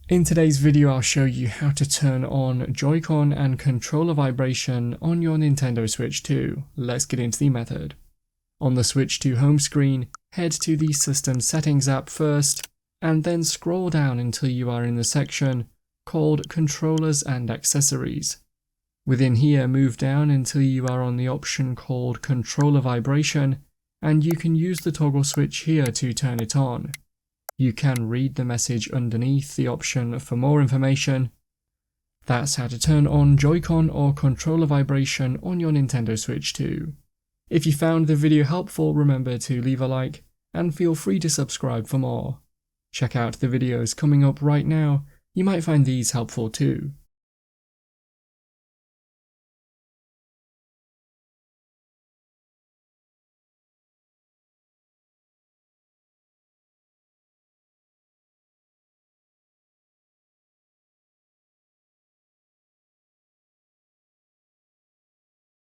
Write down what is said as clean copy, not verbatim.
In today's video, I'll show you how to turn on Joy-Con and controller vibration on your Nintendo Switch 2. Let's get into the method. On the Switch 2 home screen, head to the System Settings app first, and then scroll down until you are in the section called Controllers and Accessories. Within here, move down until you are on the option called Controller Vibration, and you can use the toggle switch here to turn it on. You can read the message underneath the option for more information. That's how to turn on Joy-Con or controller vibration on your Nintendo Switch 2. If you found the video helpful, remember to leave a like and feel free to subscribe for more. Check out the videos coming up right now, you might find these helpful too.